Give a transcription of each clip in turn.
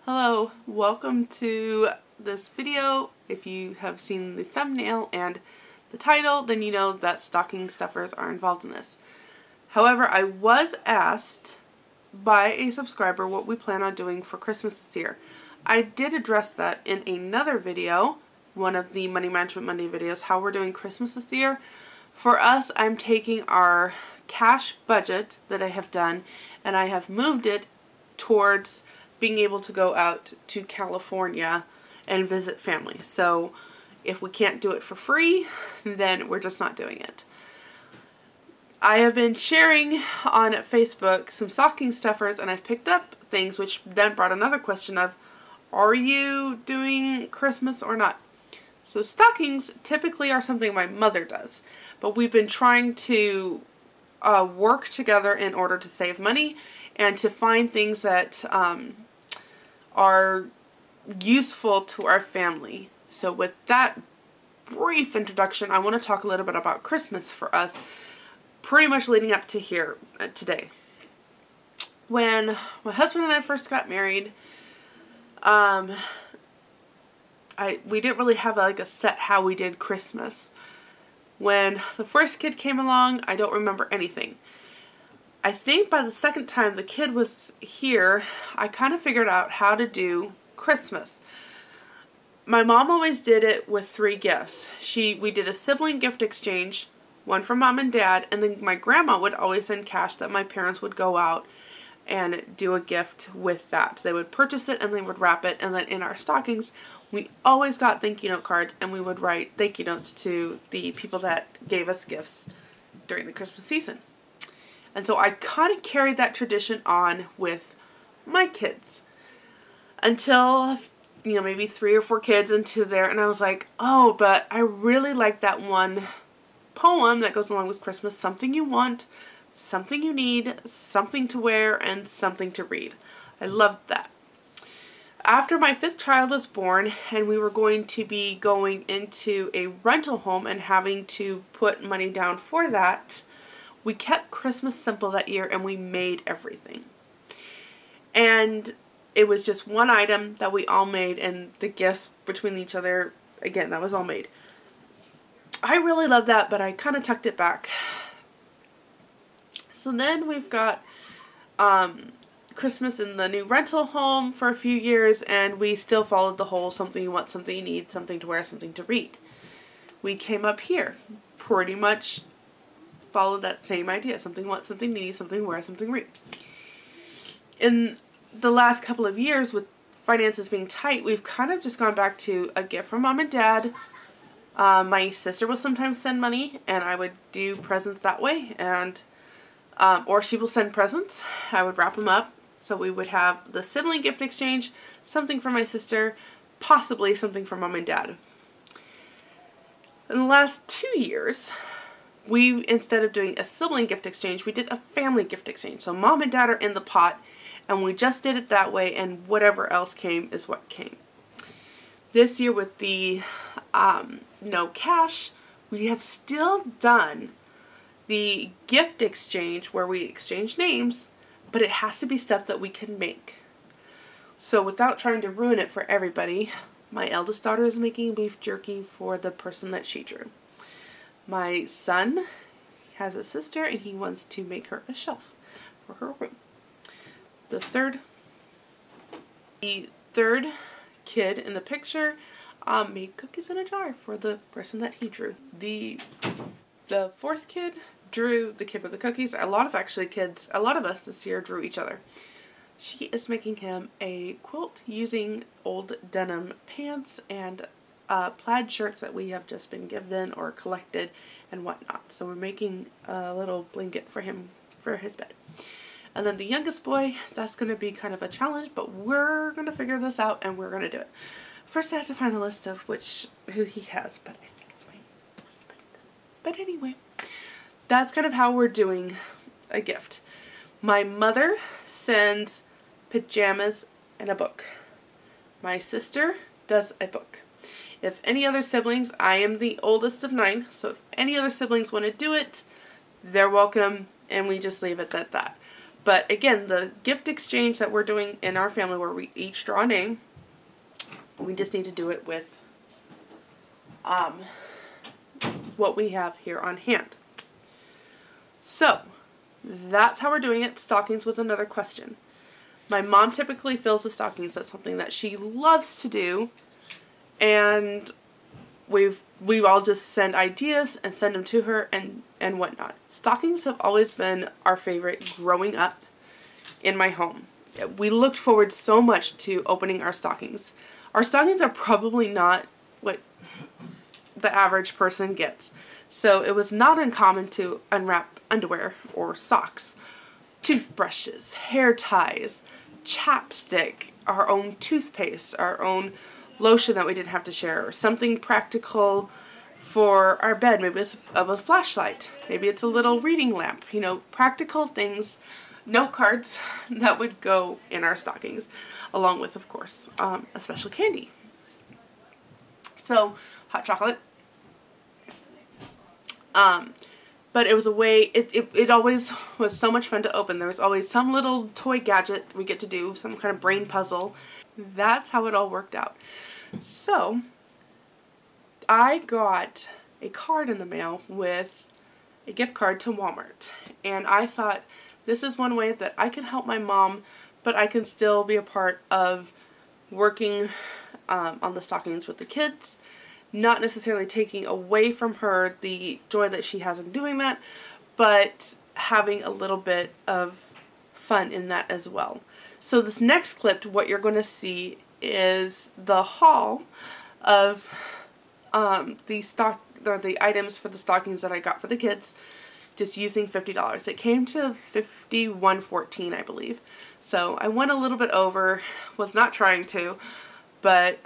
Hello, welcome to this video. If you have seen the thumbnail and the title, then you know that stocking stuffers are involved in this. However, I was asked by a subscriber what we plan on doing for Christmas this year. I did address that in another video, one of the Money Management Monday videos, how we're doing Christmas this year. For us, I'm taking our cash budget that I have done and I have moved it towards being able to go out to California and visit family. So if we can't do it for free, then we're just not doing it. I have been sharing on Facebook some stocking stuffers, and I've picked up things, which then brought another question of, are you doing Christmas or not? So stockings typically are something my mother does, but we've been trying to work together in order to save money and to find things that are useful to our family. So with that brief introduction, I want to talk a little bit about Christmas for us, pretty much leading up to here today. When my husband and I first got married, we didn't really have like a set how we did Christmas. When the first kid came along, I don't remember anything. I think by the second time the kid was here, I kind of figured out how to do Christmas. My mom always did it with 3 gifts. We did a sibling gift exchange, one for mom and dad, and then my grandma would always send cash that my parents would go out and do a gift with that. They would purchase it and they would wrap it, and then in our stockings we always got thank you note cards, and we would write thank you notes to the people that gave us gifts during the Christmas season. And so I kind of carried that tradition on with my kids until, maybe 3 or 4 kids into there, and I was like, oh, but I really like that one poem that goes along with Christmas: something you want, something you need, something to wear, and something to read. I loved that. After my 5th child was born and we were going to be going into a rental home and having to put money down for that, we kept Christmas simple that year and we made everything. And it was just one item that we all made, and the gifts between each other, again, that was all made. I really love that, but I kind of tucked it back. So then we've got Christmas in the new rental home for a few years, and we still followed the whole something you want, something you need, something to wear, something to read. We came up here, pretty much followed that same idea: something you want, something you need, something to wear, something to read. In the last couple of years, with finances being tight, we've kind of just gone back to a gift from mom and dad. My sister will sometimes send money, and I would do presents that way, and or she will send presents. I would wrap them up. So we would have the sibling gift exchange, something for my sister, possibly something for mom and dad. In the last 2 years, we, instead of doing a sibling gift exchange, we did a family gift exchange. So mom and dad are in the pot, and we just did it that way, and whatever else came is what came. This year, with the no cash, we have still done the gift exchange where we exchange names, but it has to be stuff that we can make. So without trying to ruin it for everybody, my eldest daughter is making beef jerky for the person that she drew. My son has a sister, and he wants to make her a shelf for her room. The third kid in the picture made cookies in a jar for the person that he drew. The 4th kid drew the kid with the cookies. A lot of us this year drew each other. She is making him a quilt using old denim pants and plaid shirts that we have just been given or collected and whatnot. So we're making a little blanket for him for his bed. And then the youngest boy, that's going to be kind of a challenge, but we're going to figure this out and we're going to do it. First I have to find the list of who he has, but I think it's my husband. But anyway, that's kind of how we're doing a gift. My mother sends pajamas and a book. My sister does a book. If any other siblings, I am the oldest of 9, so if any other siblings want to do it, they're welcome, and we just leave it at that. But again, the gift exchange that we're doing in our family where we each draw a name, we just need to do it with what we have here on hand. So, that's how we're doing it. Stockings was another question. My mom typically fills the stockings. That's something that she loves to do. And we all just send ideas and send them to her and whatnot. Stockings have always been our favorite growing up in my home. We looked forward so much to opening our stockings. Our stockings are probably not what the average person gets. So it was not uncommon to unwrap underwear or socks, toothbrushes, hair ties, chapstick, our own toothpaste, our own lotion that we didn't have to share, or something practical for our bed. Maybe it's a flashlight, maybe it's a little reading lamp, you know, practical things, note cards that would go in our stockings, along with, of course, a special candy. So, hot chocolate. But it was a way, it always was so much fun to open. There was always some little toy gadget we get to do, some kind of brain puzzle. That's how it all worked out. So, I got a card in the mail with a gift card to Walmart. And I thought, this is one way that I can help my mom, but I can still be a part of working on the stockings with the kids. Not necessarily taking away from her the joy that she has in doing that, but having a little bit of fun in that as well. So this next clip, what you're going to see is the haul of the items for the stockings that I got for the kids, just using $50. It came to $51.14, I believe. So I went a little bit over, was not trying to, but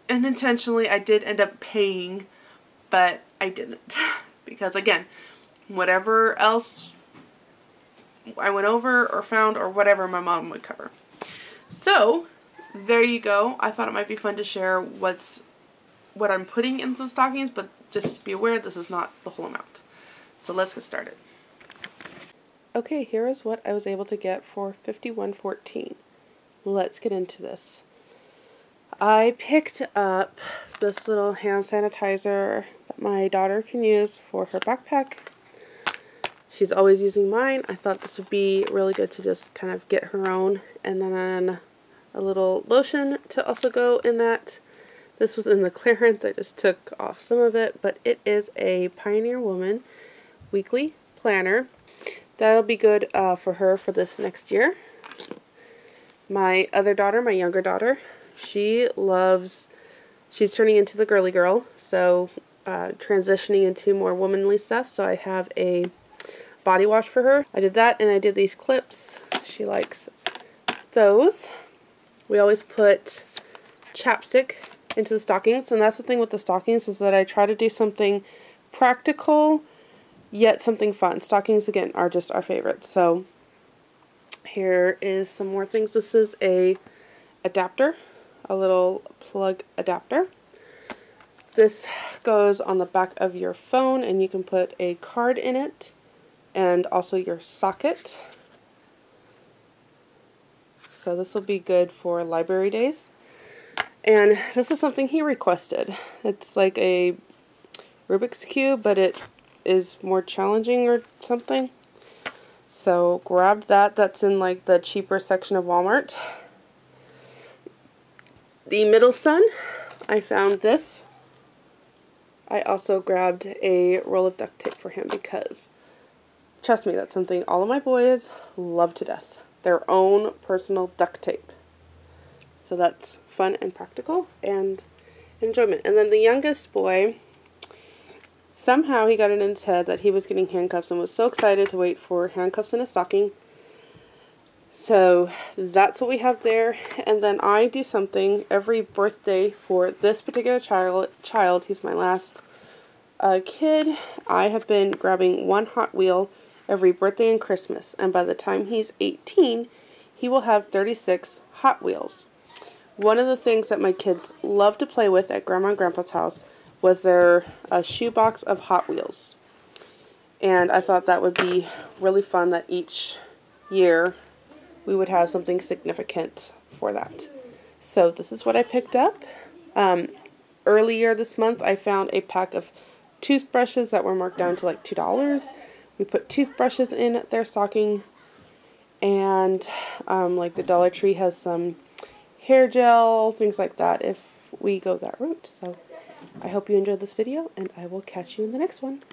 unintentionally I did end up paying, but I didn't. Because again, whatever else I went over or found or whatever, my mom would cover. So, there you go. I thought it might be fun to share what I'm putting into the stockings, but just be aware this is not the whole amount. So let's get started. Okay, here is what I was able to get for $51.14. Let's get into this. I picked up this little hand sanitizer that my daughter can use for her backpack. She's always using mine. I thought this would be really good to just kind of get her own. And then a little lotion to also go in that. This was in the clearance. I just took off some of it. But it is a Pioneer Woman weekly planner. That'll be good for her for this next year. My other daughter, my younger daughter, she's turning into the girly girl, so transitioning into more womanly stuff, so I have a body wash for her. I did that, and I did these clips. She likes those. We always put chapstick into the stockings, and that's the thing with the stockings, is that I try to do something practical, yet something fun. Stockings, again, are just our favorites. So here is some more things. This is a adapter, a little plug adapter. This goes on the back of your phone, and you can put a card in it and also your socket. So this will be good for library days. And this is something he requested. It's like a Rubik's Cube, but it is more challenging or something. So grabbed that. That's in like the cheaper section of Walmart. The middle son, I found this. I also grabbed a roll of duct tape for him because, trust me, that's something all of my boys love to death. Their own personal duct tape. So that's fun and practical and enjoyment. And then the youngest boy, somehow he got it in his head that he was getting handcuffs and was so excited to wait for handcuffs in a stocking. So that's what we have there. And then I do something every birthday for this particular child. He's my last kid. I have been grabbing one Hot Wheel every birthday and Christmas. And by the time he's 18, he will have 36 Hot Wheels. One of the things that my kids love to play with at Grandma and Grandpa's house was their shoebox of Hot Wheels. And I thought that would be really fun that each year we would have something significant for that. So this is what I picked up. Earlier this month I found a pack of toothbrushes that were marked down to like $2. We put toothbrushes in their stocking, and like the Dollar Tree has some hair gel, things like that if we go that route. So I hope you enjoyed this video, and I will catch you in the next one.